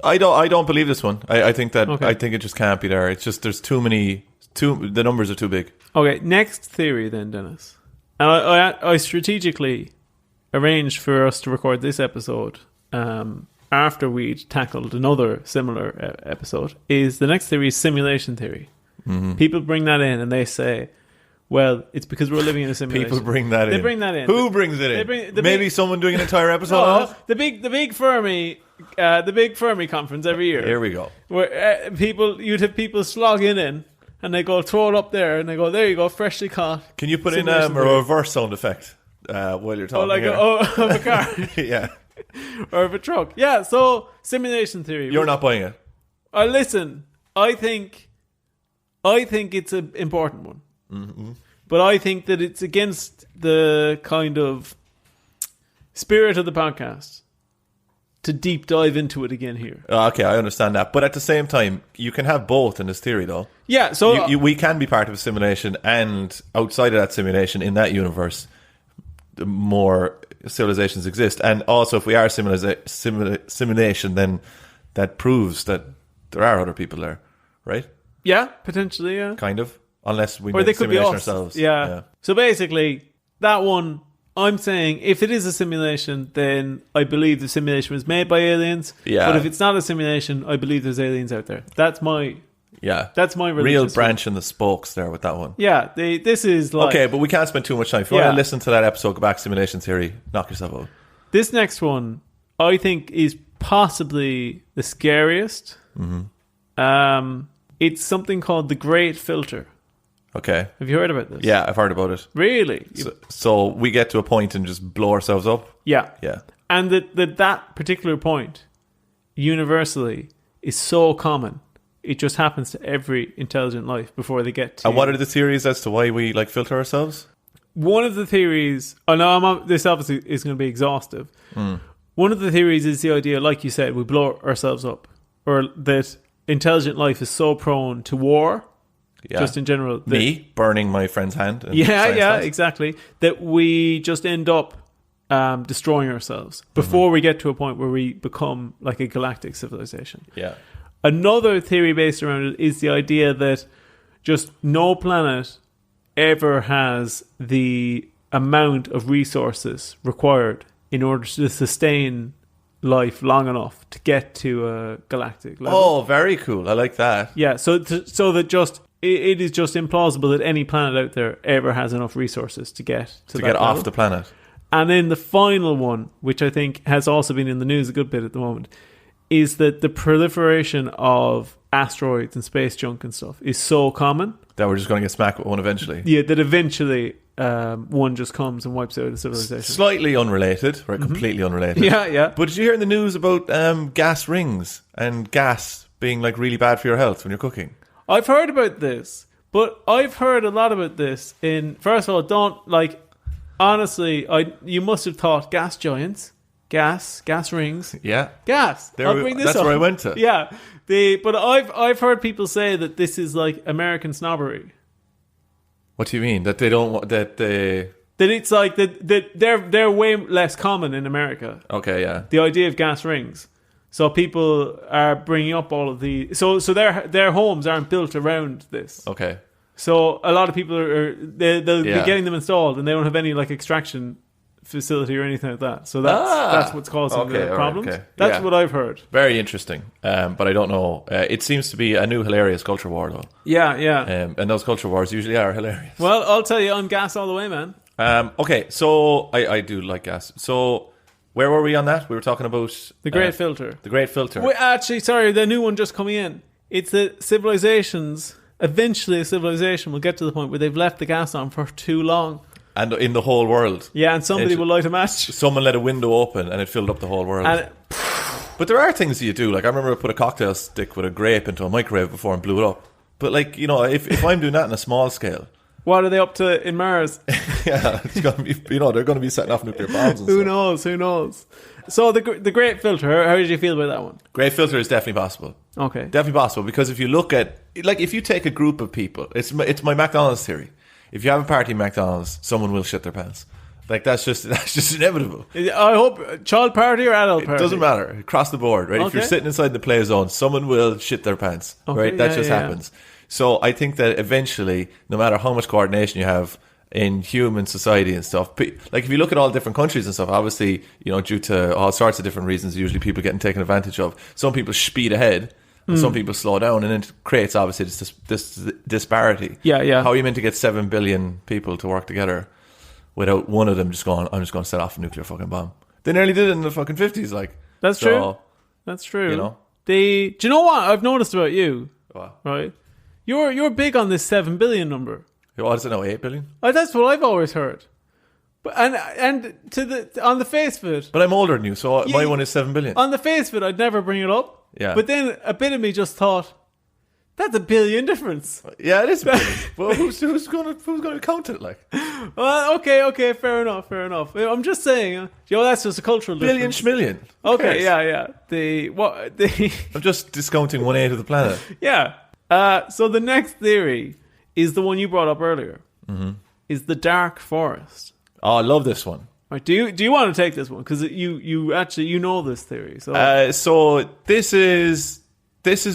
I don't believe this one. I think that Okay. I think it just can't be there. It's just there's too many. The numbers are too big. Okay, next theory then, Dennis. And I strategically arranged for us to record this episode after we'd tackled another similar episode. Is the next theory is simulation theory. Mm-hmm. People bring that in and they say, well, it's because we're living in a simulation. People bring that in. They bring that in. Who brings it in? Maybe someone doing an entire episode on it? The big Fermi conference every year. Here we go. Where you'd have people slogging in, and they go throw it up there, and they go, there you go, freshly caught. Can you put in a reverse sound effect while you're talking? Of a car. Yeah. Or of a truck. Yeah, so simulation theory. You're not buying it. Listen, I think it's an important one. Mm-hmm. But I think that it's against the kind of spirit of the podcast to deep dive into it again here. Okay, I understand that. But at the same time, you can have both in this theory, though. Yeah, so... we can be part of a simulation, and outside of that simulation, in that universe, more civilizations exist. And also, if we are simulation, then that proves that there are other people there, right? Yeah, potentially, yeah. Kind of. Unless we or make they could simulation be us. ourselves. Yeah. So basically, that one, I'm saying, if it is a simulation, then I believe the simulation was made by aliens. Yeah. But if it's not a simulation, I believe there's aliens out there. That's my real branch in the spokes there with that one. Yeah, this is like... Okay, but we can't spend too much time. If you want to listen to that episode, go back to simulation theory, knock yourself out. This next one, I think, is possibly the scariest. Mm-hmm. It's something called the Great Filter. Okay. Have you heard about this? Yeah, I've heard about it. Really? So we get to a point and just blow ourselves up? Yeah. Yeah. And that particular point, universally, is so common. It just happens to every intelligent life before they get to... And what are the theories as to why we filter ourselves? One of the theories... Oh, no, this obviously is going to be exhaustive. One of the theories is the idea, like you said, we blow ourselves up. Or that intelligent life is so prone to war... Yeah. Just in general. Me burning my friend's hand. Exactly. That we just end up destroying ourselves before we get to a point where we become like a galactic civilization. Yeah. Another theory based around it is the idea that just no planet ever has the amount of resources required in order to sustain life long enough to get to a galactic level. Oh, very cool. I like that. Yeah, so that just... It is just implausible that any planet out there ever has enough resources to get off the planet. And then the final one, which I think has also been in the news a good bit at the moment, is that the proliferation of asteroids and space junk and stuff is so common that we're just going to get smacked with one eventually. Yeah, that eventually one just comes and wipes out a civilization. Slightly unrelated, right? Completely unrelated. Yeah. But did you hear in the news about gas rings and gas being like really bad for your health when you're cooking? I've heard about this, but I've heard a lot about this first of all, honestly, you must have thought gas giants, gas rings. Yeah. Gas. I'll bring this up. That's where I went to. Yeah. But I've heard people say that this is like American snobbery. What do you mean? That they don't want, that it's like that they're way less common in America. Okay, yeah. The idea of gas rings. So people are bringing up all of the... So their homes aren't built around this. Okay. So a lot of people they'll be getting them installed and they don't have any extraction facility or anything like that. So that's what's causing the problems. Right, okay. That's what I've heard. Very interesting. But I don't know. It seems to be a new hilarious culture war, though. Yeah. And those culture wars usually are hilarious. Well, I'll tell you, I'm gas all the way, man. Okay, so I do like gas. So... Where were we on that? We were talking about... The Great Filter. The Great Filter. Actually, sorry, the new one just coming in. It's the civilisations eventually a civilization will get to the point where they've left the gas on for too long. And in the whole world. Yeah, and somebody will light a match. Someone let a window open and it filled up the whole world. But there are things you do. Like, I remember I put a cocktail stick with a grape into a microwave before and blew it up. But, like, you know, if I'm doing that on a small scale... What are they up to in Mars? Yeah, it's going to be, you know, they're going to be setting off nuclear bombs and Who knows? So the great filter, how did you feel about that one? Great filter is definitely possible. Okay. Definitely possible, because if you look at, like, if you take a group of people, it's my McDonald's theory. If you have a party at McDonald's, someone will shit their pants. Like, that's just inevitable. I hope, child party or adult party? It doesn't matter. Across the board, right? Okay. If you're sitting inside the play zone, someone will shit their pants, right? That just happens. So I think that eventually, no matter how much coordination you have in human society and stuff, like if you look at all different countries and stuff, obviously, you know, due to all sorts of different reasons, usually people getting taken advantage of. Some people speed ahead and some people slow down, and it creates obviously this disparity. Yeah. How are you meant to get 7 billion people to work together without one of them just going, I'm just going to set off a nuclear fucking bomb? They nearly did it in the fucking 50s, like. That's true. That's true. You know? Do you know what I've noticed about you? What? Right? You're big on this 7 billion number. What is it now, 8 billion? That's what I've always heard. But and on the face of it. But I'm older than you, so my one is 7 billion. On the face of it, I'd never bring it up. Yeah. But then a bit of me just thought, that's a billion difference. Yeah, it is a billion. Well, who's going to count it, like? Well, okay, fair enough. I'm just saying, that's just a cultural difference. Schmillion. Okay, yeah. I'm just discounting 1/8 of the planet. Yeah. So the next theory is the one you brought up earlier. Mm-hmm. Is the dark forest. Oh, I love this one. Right, do you want to take this one? Because you actually know this theory. So this is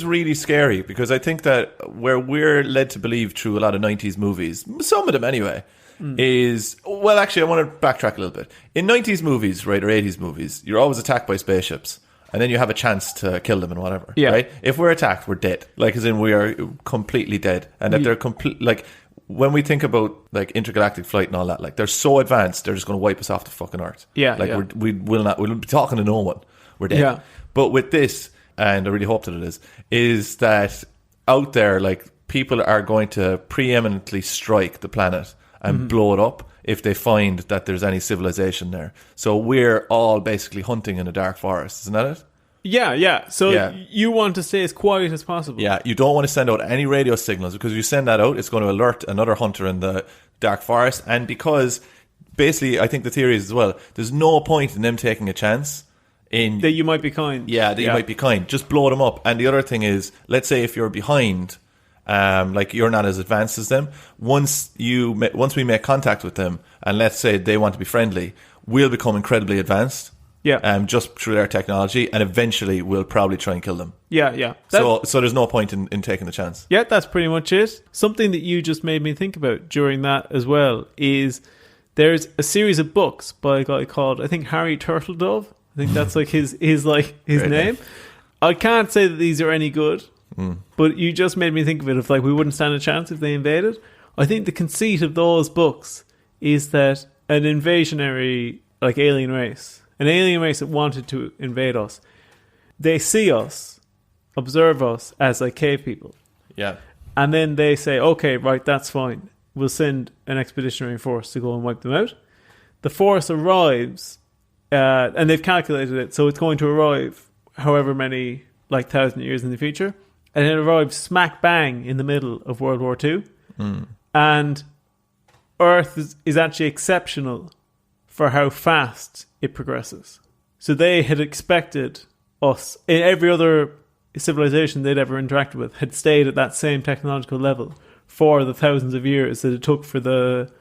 really scary, because I think that where we're led to believe through a lot of 90s movies, some of them anyway, is... Well, actually, I want to backtrack a little bit. In 90s movies, right, or 80s movies, you're always attacked by spaceships. And then you have a chance to kill them and whatever. Yeah. Right? If we're attacked, we're dead. Like, as in, we are completely dead. And that they're complete... Like, when we think about, like, intergalactic flight and all that, like, they're so advanced, they're just going to wipe us off the fucking Earth. Yeah. Like, we'll be talking to no one. We're dead. Yeah. But with this, and I really hope that it is that out there, like, people are going to preeminently strike the planet and blow it up if they find that there's any civilization there. So we're all basically hunting in a dark forest, isn't that it? Yeah. So you want to stay as quiet as possible. Yeah, you don't want to send out any radio signals, because if you send that out, it's going to alert another hunter in the dark forest. And because, basically, I think the theory is as well, there's no point in them taking a chance in... That you might be kind. Yeah, you might be kind. Just blow them up. And the other thing is, let's say if you're behind... like you're not as advanced as them. Once we make contact with them, and let's say they want to be friendly, we'll become incredibly advanced. Yeah. Just through their technology, and eventually we'll probably try and kill them. Yeah. So there's no point in taking the chance. Yeah, that's pretty much it. Something that you just made me think about during that as well is there's a series of books by a guy called, I think, Harry Turtledove. I think that's like his name. I can't say that these are any good. But you just made me think of it, if like we wouldn't stand a chance if they invaded. I think the conceit of those books is that an invasionary, like, alien race that wanted to invade us, they see us, observe us as like cave people. Yeah. And then they say, okay, right, that's fine. We'll send an expeditionary force to go and wipe them out. The force arrives, and they've calculated it, so it's going to arrive however many, like, 1,000 years in the future. And it arrives smack bang in the middle of World War II. And Earth is actually exceptional for how fast it progresses. So they had expected us, in every other civilization they'd ever interacted with, had stayed at that same technological level for the thousands of years that it took for the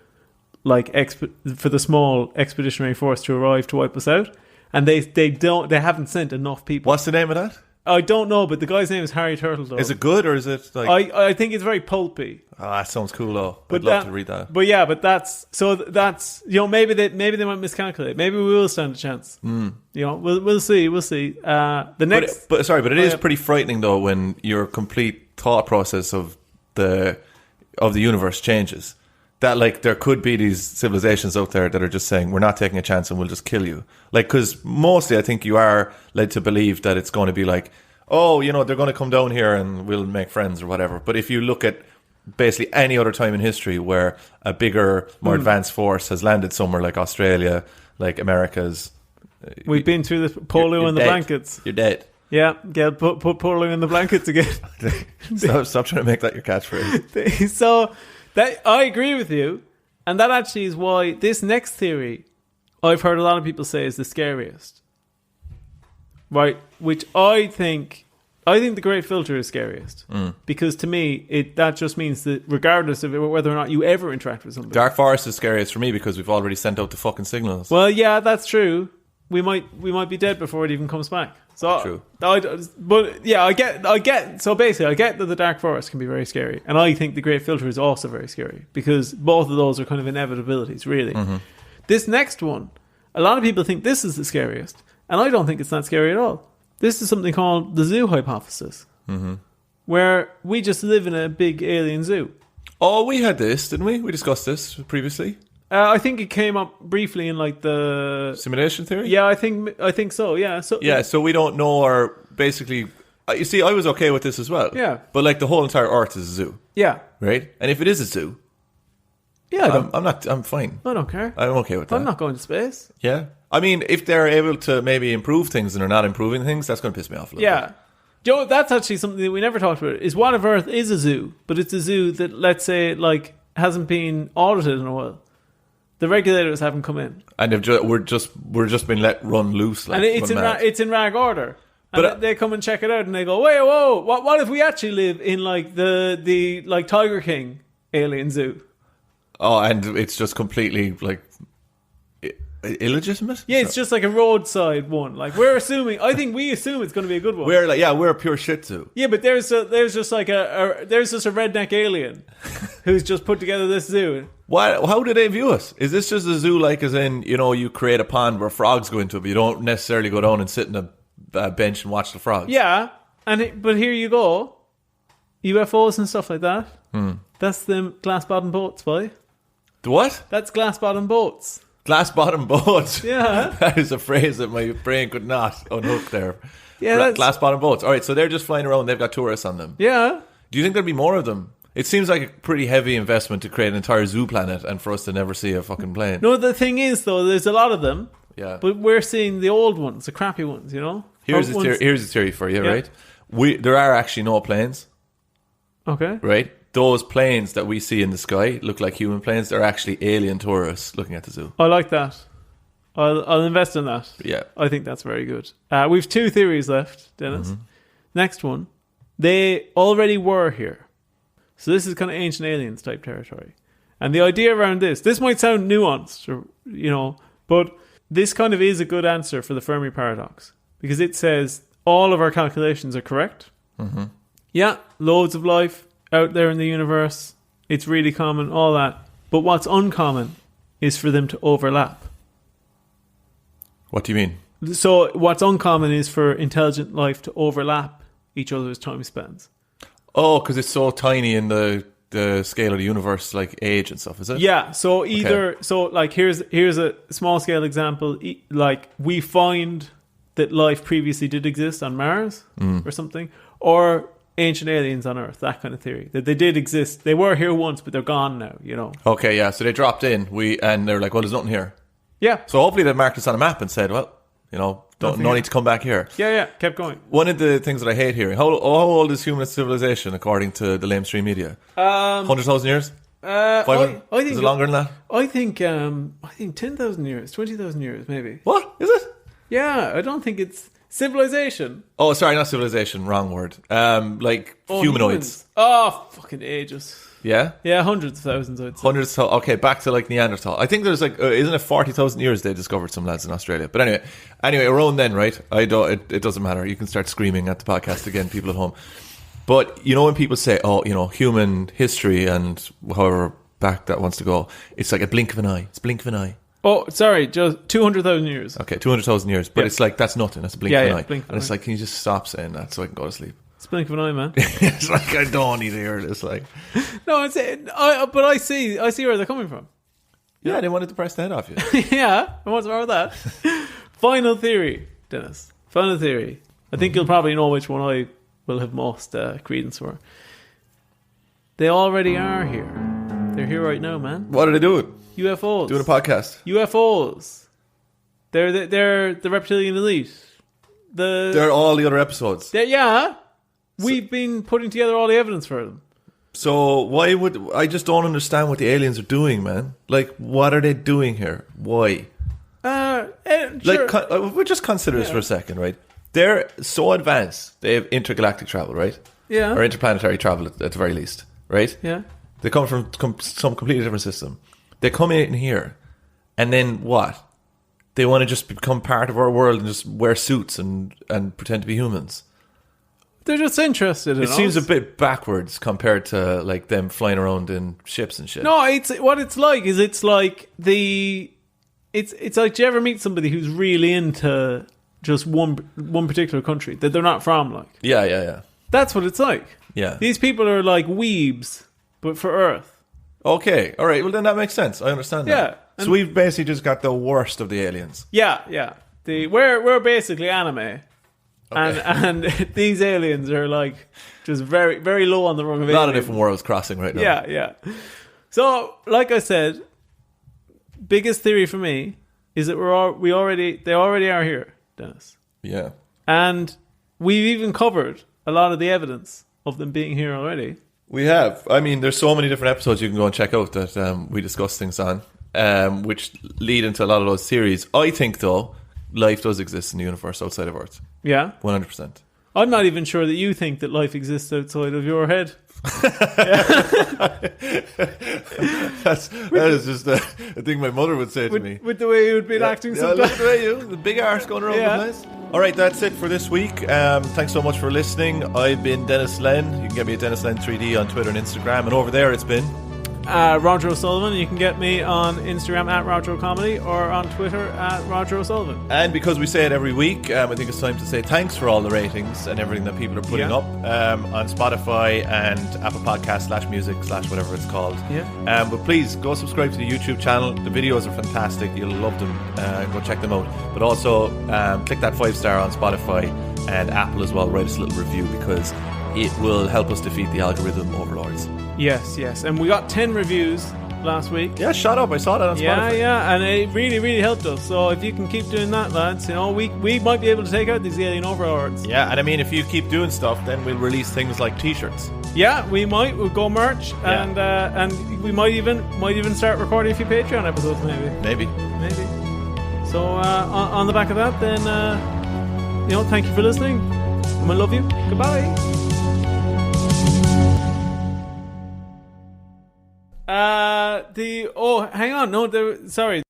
small expeditionary force to arrive to wipe us out. And they haven't sent enough people. What's the name of that? I don't know, but the guy's name is Harry Turtledove. Is it good, or is it like... I think it's very pulpy. That sounds cool, though. I'd love to read that. But that's maybe they might miscalculate. Maybe we will stand a chance. We'll see. The next, but it is pretty frightening, though, when your complete thought process of the universe changes. That, like, there could be these civilizations out there that are just saying, we're not taking a chance and we'll just kill you. Like, because mostly I think you are led to believe that it's going to be like, oh, they're going to come down here and we'll make friends or whatever. But if you look at basically any other time in history where a bigger, more advanced force has landed somewhere like Australia, like America's. We've been through the polio and the dead. blankets. You're dead. Yeah, put polio in the blankets again. Stop trying to make that your catchphrase. So that I agree with you, and that actually is why this next theory I've heard a lot of people say is the scariest. Right, which I think the Great Filter is scariest because to me that just means that regardless of whether or not you ever interact with somebody, Dark Forest is scariest for me because we've already sent out the fucking signals. well, yeah, that's true. We might be dead before it even comes back. So True. But yeah, I get. So basically, I get that the Dark Forest can be very scary, and I think the Great Filter is also very scary because both of those are kind of inevitabilities, really. This next one, a lot of people think this is the scariest, and I don't think it's that scary at all. This is something called the zoo hypothesis, where we just live in a big alien zoo. Oh, we had this, didn't we? We discussed this previously. I think it came up briefly in like the Simulation theory? Yeah, I think so. Yeah, So we don't know, or basically, you see, I was okay with this as well. Yeah. But like the whole entire Earth is a zoo, yeah, right? And if it is a zoo, yeah. I'm fine. I don't care. I'm okay with that. I'm not going to space. Yeah. I mean, if they're able to maybe improve things and they're not improving things, that's going to piss me off a little bit. Yeah. Joe, that's actually something that we never talked about. Is what if Earth is a zoo, but it's a zoo that, let's say, like hasn't been audited in a while. The regulators haven't come in, And we're just been let run loose. Like, and it's in rag order. And But, they come and check it out, and they go, "Wait, whoa! What if we actually live in like the like Tiger King alien zoo?" Oh, and it's just completely like illegitimate. Yeah, it's just like a roadside one. Like we assume it's going to be a good one. We're a pure shit zoo. Yeah, but there's just a redneck alien who's just put together this zoo. Why? How do they view us? Is this just a zoo, like as in, you create a pond where frogs go into it, but you don't necessarily go down and sit in a bench and watch the frogs? Yeah, but here you go, UFOs and stuff like that. That's them glass bottom boats, boy. The what? That's glass bottom boats. Glass bottom boats. Yeah. That is a phrase that my brain could not unhook there. Yeah, glass bottom boats. All right, so they're just flying around. They've got tourists on them. Yeah. Do you think there'd be more of them? It seems like a pretty heavy investment to create an entire zoo planet and for us to never see a fucking plane. No, the thing is though, there's a lot of them. Yeah. But we're seeing the old ones, the crappy ones. Here's a theory for you, Yeah. right? There are actually no planes, Okay. right? Those planes that we see in the sky look like human planes. They're actually alien tourists looking at the zoo. I like that. I'll invest in that. Yeah. I think that's very good. We've 2 theories left, Dennis. Next one. They already were here. So this is kind of ancient aliens type territory. And the idea around this might sound nuanced, but this kind of is a good answer for the Fermi paradox. Because it says all of our calculations are correct. Yeah, loads of life out there in the universe. It's really common, all that. But what's uncommon is for them to overlap. What do you mean? So what's uncommon is for intelligent life to overlap each other's time spans. Oh, because it's so tiny in the scale of the universe, like age and stuff, is it? Yeah, so like here's a small scale example. Like we find that life previously did exist on Mars or something, or ancient aliens on Earth, that kind of theory. That they did exist. They were here once, but they're gone now, Okay, yeah, so they dropped in, and they're like, well, there's nothing here. Yeah. So hopefully they marked us on a map and said, well, no need to come back here. Yeah, kept going. One of the things that I hate hearing, how old is human civilization according to the lamestream media? 100,000 years? 500? I think is it longer than that? I think 10,000 years, 20,000 years, maybe. What? Is it? Yeah, I don't think it's civilization. Oh, sorry, not civilization, wrong word. Like humanoids. Humans. Oh, fucking ages. Yeah? Yeah, hundreds of thousands, I'd say. Hundreds. Okay, back to like Neanderthal. I think there's like, isn't it 40,000 years they discovered some lads in Australia? But anyway, around then, right? It doesn't matter. You can start screaming at the podcast again, people at home. But when people say, human history and however back that wants to go, it's like a blink of an eye. It's a blink of an eye. Oh, sorry, just 200,000 years. Okay, 200,000 years. But it's like, that's nothing. That's a blink of an eye. Blink of and it's like, can you just stop saying that so I can go to sleep? It's a blink of an eye, man. It's like, I don't need to hear this. Like, No, but I see where they're coming from. yeah, they wanted to press the head off you. Yeah, and what's wrong with that? Final theory, Dennis. Final theory. I think you'll probably know which one I will have most credence for. They already are here. They're here right now, man. What are they doing? UFOs. Doing a podcast. UFOs. They're the reptilian elite. They're all the other episodes. We've been putting together all the evidence for them. So why would... I just don't understand what the aliens are doing, man. Like, what are they doing here? Why? Sure. Like, we'll just consider this for a second, right? They're so advanced. They have intergalactic travel, right? Yeah. Or interplanetary travel at the very least, right? Yeah. They come from some completely different system. They come in here, and then what? They want to just become part of our world and just wear suits and pretend to be humans. They're just interested in It seems a bit backwards compared to like them flying around in ships and shit. No, it's like do you ever meet somebody who's really into just one particular country that they're not from, like? Yeah. That's what it's like. Yeah. These people are like weebs, but for Earth. Okay, all right. Well, then that makes sense. I understand that. Yeah. So we've basically just got the worst of the aliens. Yeah. We're basically anime. Okay. And these aliens are like just very, very low on the rung of aliens. A lot of different worlds crossing right now. Yeah. So, like I said, biggest theory for me is that they already are here, Dennis. Yeah. And we've even covered a lot of the evidence of them being here already. We have. I mean, there's so many different episodes you can go and check out that we discuss things on, which lead into a lot of those theories. I think, though, life does exist in the universe outside of Earth. Yeah? 100%. I'm not even sure that you think that life exists outside of your head. That is just a thing my mother would say to me. With the way you'd been acting sometimes. Look at the way the big arse going around the place. All right, that's it for this week. Thanks so much for listening. I've been Denis Len. You can get me at Denis Len 3D on Twitter and Instagram. And over there it's been... Roger O'Sullivan. You can get me on Instagram at Roger O'Comedy or on Twitter at Roger O'Sullivan. And because we say it every week, I think it's time to say thanks for all the ratings and everything that people are putting up on Spotify and Apple Podcasts /music/ whatever it's called. Yeah. But please go subscribe to the YouTube channel. The videos are fantastic. You'll love them. Go check them out. But also click that 5-star on Spotify and Apple as well. Write us a little review because it will help us defeat the algorithm overlords. Yes. And we got 10 reviews last week. Yeah, shut up. I saw that on Spotify. Yeah. And it really, really helped us. So if you can keep doing that, lads, we might be able to take out these alien overlords. Yeah, and I mean, if you keep doing stuff, then we'll release things like t-shirts. Yeah, we might. We'll go merch, and we might even start recording a few Patreon episodes, maybe. So on the back of that, then thank you for listening. And we love you. Goodbye. Hang on. No, sorry.